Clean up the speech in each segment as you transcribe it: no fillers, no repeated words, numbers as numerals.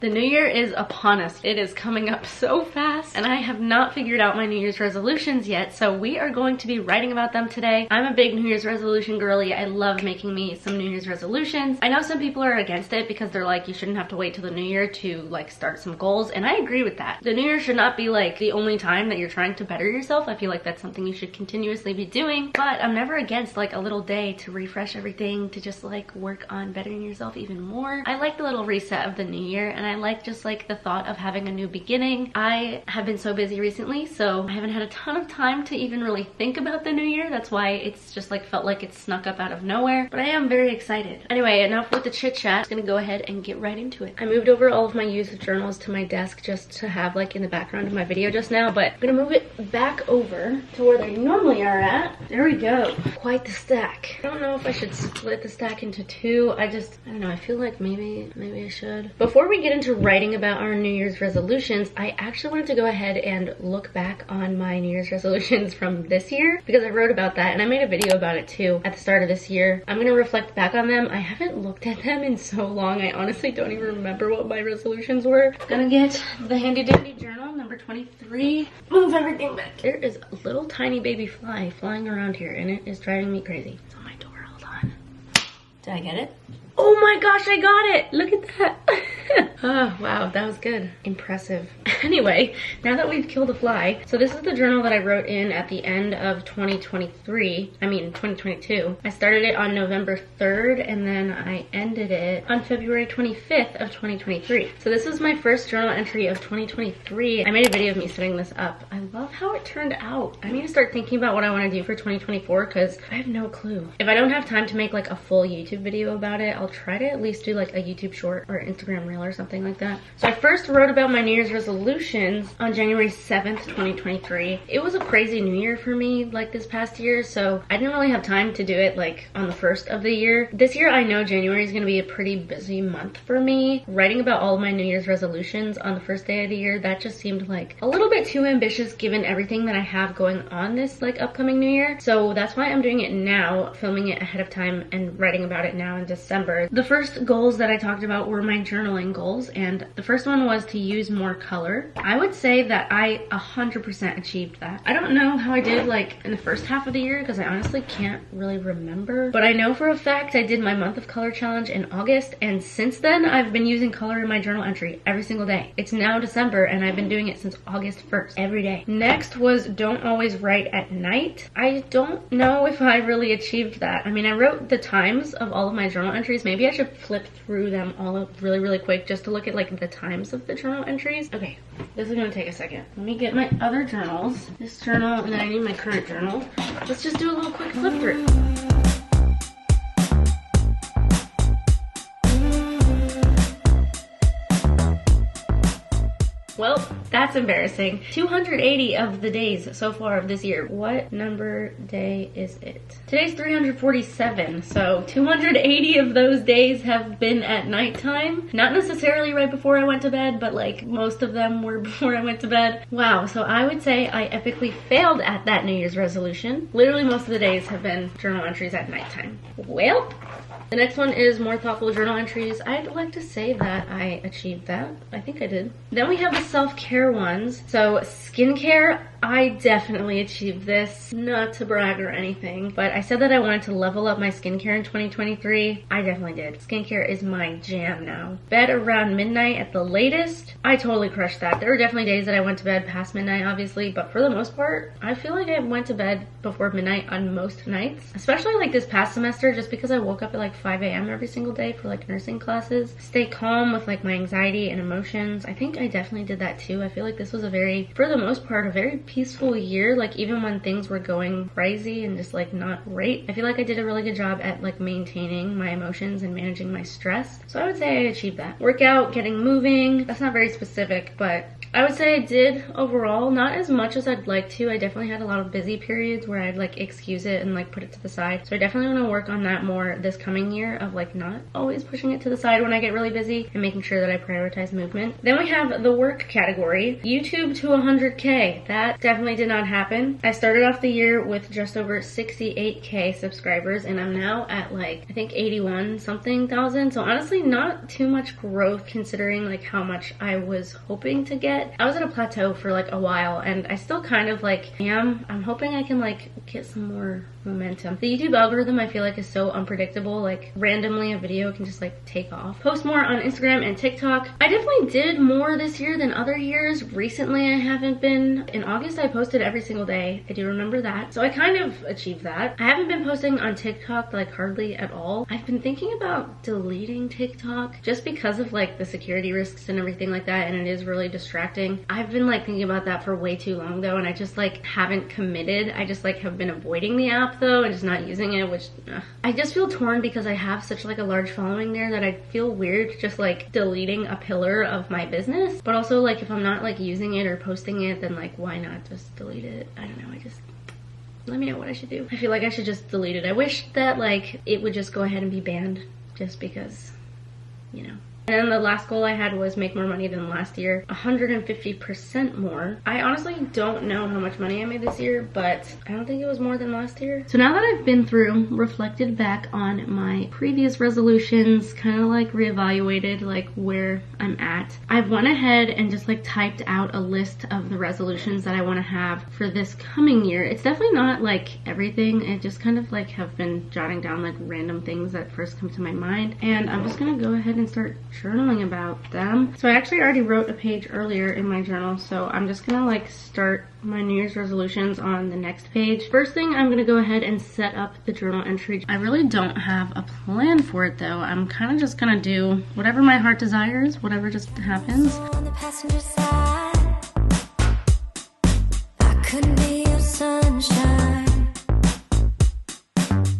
The new year is upon us. It is coming up so fast, and I have not figured out my New Year's resolutions yet, so we are going to be writing about them today. I'm a big New Year's resolution girly. I love making me some New Year's resolutions. I know some people are against it because they're like, you shouldn't have to wait till the new year to like start some goals, and I agree with that. The new year should not be like the only time that you're trying to better yourself. I feel like that's something you should continuously be doing, but I'm never against like a little day to refresh everything, to just like work on bettering yourself even more. I like the little reset of the new year, and I like just like the thought of having a new beginning. I have been so busy recently, so I haven't had a ton of time to even really think about the new year. That's why it's just like felt like it snuck up out of nowhere, but I am very excited. Anyway, enough with the chit chat. I'm just gonna go ahead and get right into it. I moved over all of my used journals to my desk just to have like in the background of my video just now, but I'm gonna move it back over to where they normally are at. There we go. Quite the stack. I don't know if I should split the stack into two. I don't know, I feel like maybe I should. Before we get into writing about our New Year's resolutions, I actually wanted to go ahead and look back on my New Year's resolutions from this year because I wrote about that and I made a video about it too at the start of this year. I'm gonna reflect back on them. I haven't looked at them in so long, I honestly don't even remember what my resolutions were. Gonna get the handy dandy journal, number 23. Move everything back. There is a little tiny baby fly flying around here and it is driving me crazy. It's on my door, hold on. Did I get it? Oh my gosh, I got it! Look at that! Oh, wow, that was good. Impressive. Anyway, now that we've killed a fly, so this is the journal that I wrote in at the end of 2022. I started it on November 3rd, and then I ended it on February 25th of 2023. So this is my first journal entry of 2023. I made a video of me setting this up. I love how it turned out. I need to start thinking about what I want to do for 2024 because I have no clue. If I don't have time to make like a full YouTube video about it, I'll try to at least do like a YouTube short or Instagram reel or something like that. So I first wrote about my New Year's resolutions on January 7th, 2023. It was a crazy new year for me like this past year, so I didn't really have time to do it like on the first of the year. This year I know January is going to be a pretty busy month for me. Writing about all of my New Year's resolutions on the first day of the year, that just seemed like a little bit too ambitious given everything that I have going on this like upcoming new year. So that's why I'm doing it now, filming it ahead of time and writing about it now in December. The first goals that I talked about were my journaling goals, and the first one was to use more color. I would say that I 100% achieved that. I don't know how I did like in the first half of the year because I honestly can't really remember, but I know for a fact I did my month of color challenge in August, and since then I've been using color in my journal entry every single day. It's now December and I've been doing it since August 1st every day. Next was don't always write at night. I don't know if I really achieved that. I mean, I wrote the times of all of my journal entries. Maybe I should flip through them all really quick just to look at like the times of the journal entries. Okay, this is gonna take a second. Let me get my other journals. This journal, and then I need my current journal. Let's just do a little quick flip through. Well, that's embarrassing. 280 of the days so far of this year. What number day is it? Today's 347, so 280 of those days have been at nighttime. Not necessarily right before I went to bed, but like most of them were before I went to bed. Wow, so I would say I epically failed at that New Year's resolution. Literally most of the days have been journal entries at nighttime. Well, the next one is more thoughtful journal entries. I'd like to say that I achieved that. I think I did. Then we have the self-care ones. So skincare, I definitely achieved this. Not to brag or anything, but I said that I wanted to level up my skincare in 2023. I definitely did. Skincare is my jam now. Bed around midnight at the latest. I totally crushed that. There were definitely days that I went to bed past midnight, obviously, but for the most part, I feel like I went to bed before midnight on most nights, especially like this past semester, just because I woke up at like 5 a.m. every single day for like nursing classes. Stay calm with like my anxiety and emotions. I think I definitely did that too. I feel like this was a very, for the most part, a very peaceful year. Like even when things were going crazy and just like not great, I feel like I did a really good job at like maintaining my emotions and managing my stress. So I would say I achieved that. Workout, getting moving. That's not very specific, but I would say I did overall, not as much as I'd like to. I definitely had a lot of busy periods where I'd like excuse it and like put it to the side. So I definitely want to work on that more this coming year, of like not always pushing it to the side when I get really busy and making sure that I prioritize movement. Then we have the work category. YouTube to 100K. That definitely did not happen. I started off the year with just over 68K subscribers, and I'm now at like, I think 81 something thousand. So honestly, not too much growth considering like how much I was hoping to get. I was at a plateau for like a while, and I still kind of like am. I'm hoping I can like get some more momentum. The YouTube algorithm I feel like is so unpredictable. Like randomly a video can just like take off. Post more on Instagram and TikTok. I definitely did more this year than other years. Recently I haven't been. In August I posted every single day. I do remember that. So I kind of achieved that. I haven't been posting on TikTok like hardly at all. I've been thinking about deleting TikTok just because of like the security risks and everything like that, and it is really distracting. I've been like thinking about that for way too long though, and I just like haven't committed. I just like have been avoiding the app though and just not using it, which I just feel torn because I have such like a large following there that I feel weird just like deleting a pillar of my business. But also like if I'm not like using it or posting it, then like why not just delete it? I don't know. Let me know what I should do. I feel like I should just delete it. I wish that like it would just go ahead and be banned just because, you know. And then the last goal I had was make more money than last year, 150% more. I honestly don't know how much money I made this year, but I don't think it was more than last year. So now that I've been through, reflected back on my previous resolutions, kind of like reevaluated like where I'm at, I've went ahead and just like typed out a list of the resolutions that I want to have for this coming year. It's definitely not like everything. It just kind of like have been jotting down like random things that first come to my mind. And I'm just gonna go ahead and start journaling about them. So I actually already wrote a page earlier in my journal, so I'm just gonna like start my New Year's resolutions on the next page. First thing, I'm gonna go ahead and set up the journal entry. I really don't have a plan for it though. I'm kind of just gonna do whatever my heart desires, whatever just happens. On the passenger side, I couldn't be your sunshine.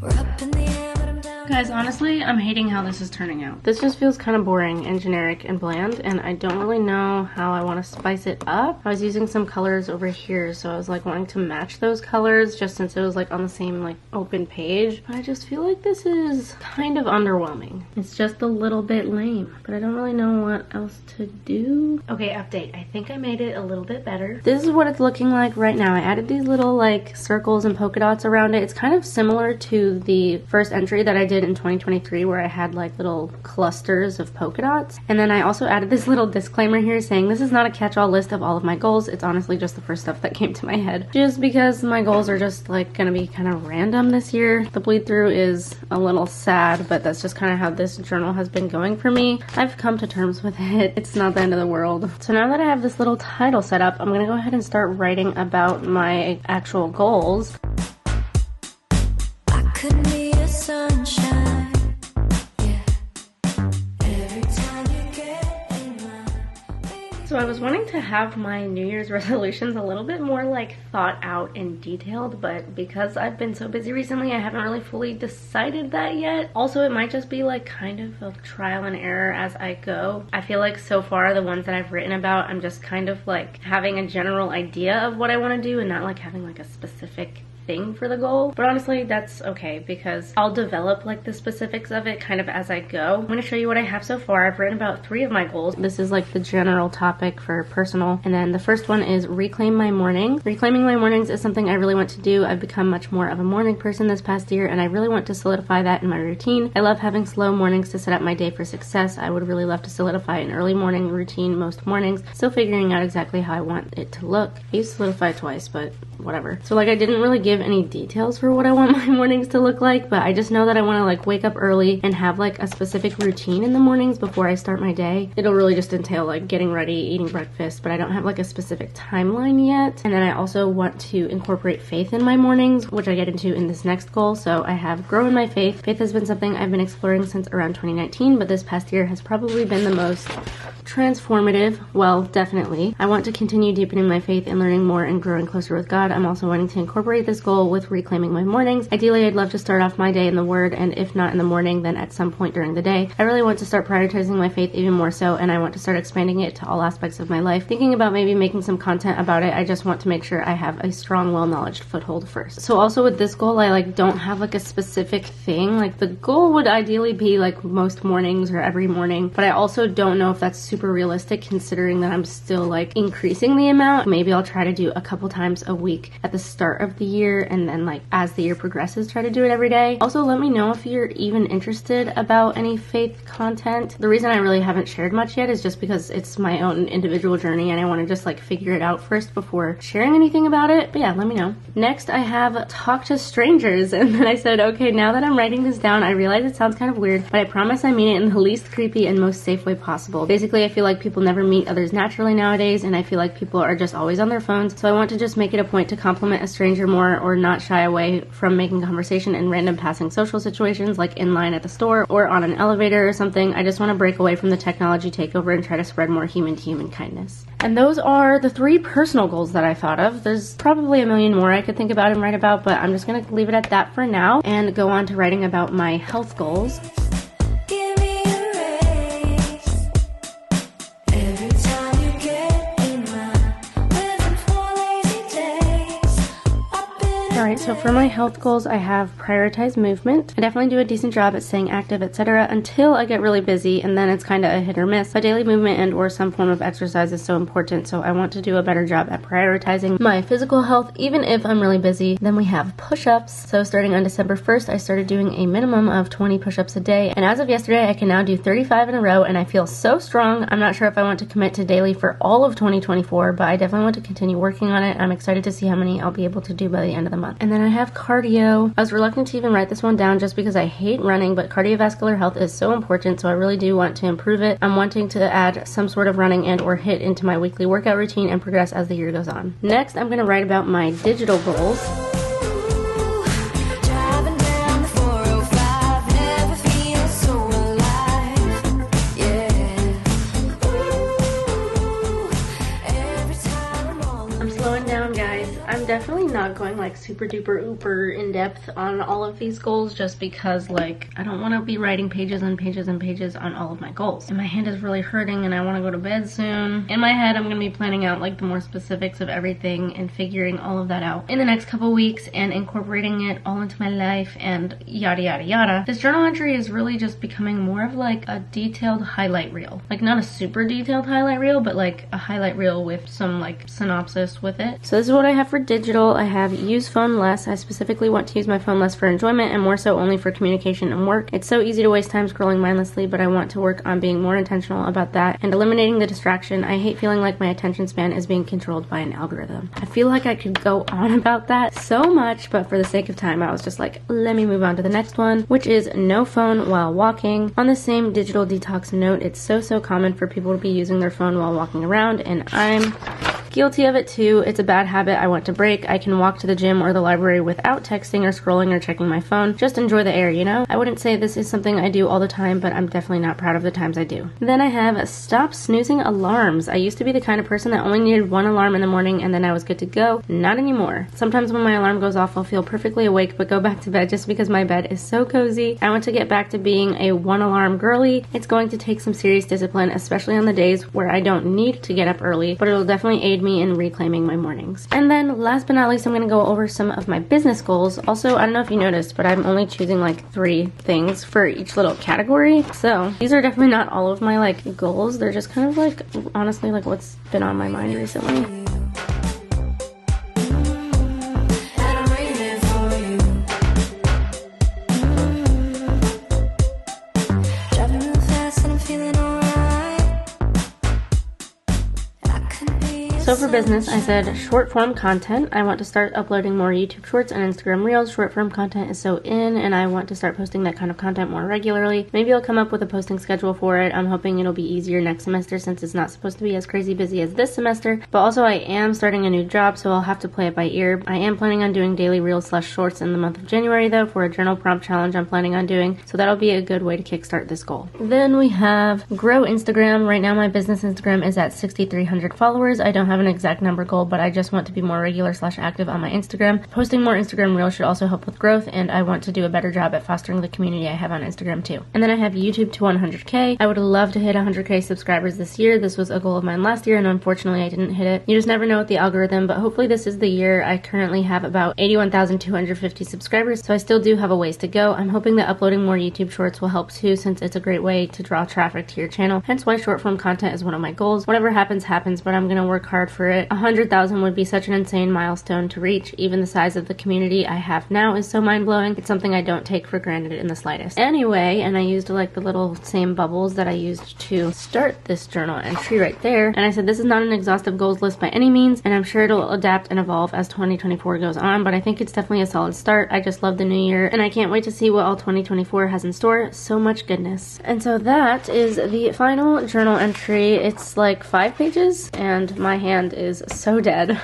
We're up in the air, but I'm down. Guys, honestly, I'm hating how this is turning out. This just feels kind of boring and generic and bland, and I don't really know how I want to spice it up. I was using some colors over here, so I was like wanting to match those colors just since it was like on the same like open page. But I just feel like this is kind of underwhelming. It's just a little bit lame, but I don't really know what else to do. Okay, update. I think I made it a little bit better. This is what it's looking like right now. I added these little like circles and polka dots around it. It's kind of similar to the first entry that I did in 2023 where I had like little clusters of polka dots. And then I also added this little disclaimer here saying this is not a catch-all list of all of my goals. It's honestly just the first stuff that came to my head. Just because my goals are just like gonna be kind of random this year. The bleed through is a little sad, but that's just kind of how this journal has been going for me. I've come to terms with it. It's not the end of the world. So now that I have this little title set up, I'm gonna go ahead and start writing about my actual goals. I couldn't be a sunshine. So I was wanting to have my New Year's resolutions a little bit more like thought out and detailed, but because I've been so busy recently, I haven't really fully decided that yet. Also, it might just be like kind of a trial and error as I go. I feel like so far the ones that I've written about, I'm just kind of like having a general idea of what I want to do and not like having like a specific thing for the goal. But honestly, that's okay because I'll develop like the specifics of it kind of as I go. I'm going to show you what I have so far. I've written about 3 of my goals. This is like the general topic for personal, and then the first one is reclaim my morning. Reclaiming my mornings is something I really want to do. I've become much more of a morning person this past year, and I really want to solidify that in my routine. I love having slow mornings to set up my day for success. I would really love to solidify an early morning routine most mornings, still figuring out exactly how I want it to look. I used to solidify twice, but whatever. So like I didn't really give any details for what I want my mornings to look like, but I just know that I want to like wake up early and have like a specific routine in the mornings before I start my day. It'll really just entail like getting ready, eating breakfast, but I don't have like a specific timeline yet. And then I also want to incorporate faith in my mornings, which I get into in this next goal. So I have grow in my faith. Faith has been something I've been exploring since around 2019, but this past year has probably been the most transformative. Well, definitely. I want to continue deepening my faith and learning more and growing closer with God. I'm also wanting to incorporate this goal goal with reclaiming my mornings. Ideally, I'd love to start off my day in the Word, and if not in the morning, then at some point during the day. I really want to start prioritizing my faith even more so, and I want to start expanding it to all aspects of my life. Thinking about maybe making some content about it, I just want to make sure I have a strong, well-knowledged foothold first. So also with this goal, I don't have a specific thing. The goal would ideally be most mornings or every morning, but I also don't know if that's super realistic considering that I'm still increasing the amount. Maybe I'll try to do a couple times a week at the start of the year, and then as the year progresses, try to do it every day. Also, let me know if you're even interested about any faith content. The reason I really haven't shared much yet is just because it's my own individual journey and I want to just figure it out first before sharing anything about it. But yeah, let me know. Next, I have talk to strangers, and then I said, okay, now that I'm writing this down, I realize it sounds kind of weird, but I promise I mean it in the least creepy and most safe way possible. Basically, I feel like people never meet others naturally nowadays, and I feel like people are just always on their phones, so I want to just make it a point to compliment a stranger more or not shy away from making conversation in random passing social situations like in line at the store or on an elevator or something. I just want to break away from the technology takeover and try to spread more human-to-human kindness. And those are the 3 personal goals that I thought of. There's probably a million more I could think about and write about, but I'm just going to leave it at that for now and go on to writing about my health goals. Alright, so for my health goals, I have prioritize movement. I definitely do a decent job at staying active, etc. until I get really busy, and then it's kind of a hit or miss. But daily movement and or some form of exercise is so important, so I want to do a better job at prioritizing my physical health, even if I'm really busy. Then we have push-ups. So starting on December 1st, I started doing a minimum of 20 push-ups a day, and as of yesterday, I can now do 35 in a row, and I feel so strong. I'm not sure if I want to commit to daily for all of 2024, but I definitely want to continue working on it. I'm excited to see how many I'll be able to do by the end of the month. And then I have cardio. I was reluctant to even write this one down just because I hate running, but cardiovascular health is so important, so I really do want to improve it. I'm wanting to add some sort of running and or HIIT into my weekly workout routine and progress as the year goes on. Next, I'm going to write about my digital goals. I'm definitely not going super duper uber in depth on all of these goals just because I don't want to be writing pages and pages and pages on all of my goals. And my hand is really hurting and I want to go to bed soon. In my head, I'm going to be planning out the more specifics of everything and figuring all of that out in the next couple weeks and incorporating it all into my life and yada yada yada. This journal entry is really just becoming more of a detailed highlight reel. Not a super detailed highlight reel, but a highlight reel with some synopsis with it. So this is what I have for digital. I have use phone less. I specifically want to use my phone less for enjoyment and more so only for communication and work. It's so easy to waste time scrolling mindlessly, but I want to work on being more intentional about that and eliminating the distraction. I hate feeling like my attention span is being controlled by an algorithm. I feel like I could go on about that so much, but for the sake of time, I was just let me move on to the next one, which is no phone while walking. On the same digital detox note, it's so common for people to be using their phone while walking around, and I'm guilty of it too. It's a bad habit I want to break. I can walk to the gym or the library without texting or scrolling or checking my phone. Just enjoy the air, you know? I wouldn't say this is something I do all the time, but I'm definitely not proud of the times I do. Then I have stop snoozing alarms. I used to be the kind of person that only needed one alarm in the morning and then I was good to go. Not anymore. Sometimes when my alarm goes off, I'll feel perfectly awake but go back to bed just because my bed is so cozy. I want to get back to being a one alarm girly. It's going to take some serious discipline, especially on the days where I don't need to get up early, but it'll definitely aid me in reclaiming my mornings. And then last but not least, I'm going to go over some of my business goals. Also, I don't know if you noticed, but I'm only choosing 3 things for each little category. So these are definitely not all of my goals. They're just kind of honestly what's been on my mind recently. So for business, I said short form content. I want to start uploading more YouTube shorts and Instagram reels. Short form content is so in, and I want to start posting that kind of content more regularly. Maybe I'll come up with a posting schedule for it. I'm hoping it'll be easier next semester since it's not supposed to be as crazy busy as this semester. But also I am starting a new job, so I'll have to play it by ear. I am planning on doing daily reels / shorts in the month of January though for a journal prompt challenge I'm planning on doing. So that'll be a good way to kickstart this goal. Then we have grow Instagram. Right now my business Instagram is at 6,300 followers. I don't have have an exact number goal, but I just want to be more regular / active on my Instagram. Posting more Instagram reels should also help with growth, and I want to do a better job at fostering the community I have on Instagram too. And then I have YouTube to 100K. I would love to hit 100K subscribers this year. This was a goal of mine last year, and unfortunately I didn't hit it. You just never know with the algorithm, but hopefully this is the year. I currently have about 81,250 subscribers, so I still do have a ways to go. I'm hoping that uploading more YouTube shorts will help too, since it's a great way to draw traffic to your channel, hence why short form content is one of my goals. Whatever happens, happens, but I'm gonna work hard for it. 100,000 would be such an insane milestone to reach. Even the size of the community I have now is so mind-blowing. It's something I don't take for granted in the slightest. Anyway, and I used like the little same bubbles that I used to start this journal entry right there, and I said this is not an exhaustive goals list by any means, and I'm sure it'll adapt and evolve as 2024 goes on, but I think it's definitely a solid start. I just love the new year, and I can't wait to see what all 2024 has in store. So much goodness. And so that is the final journal entry. It's like 5 pages, and my hand is so dead.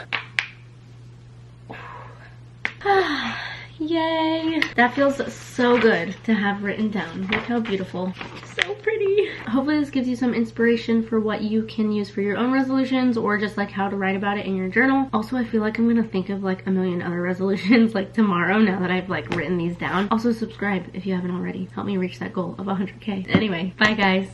Yay! That feels so good to have written down. Look how beautiful. So pretty. Hopefully this gives you some inspiration for what you can use for your own resolutions, or just like how to write about it in your journal. Also, I feel like I'm gonna think of like a million other resolutions like tomorrow, now that I've like written these down. Also subscribe if you haven't already. Help me reach that goal of 100K. Anyway, bye guys.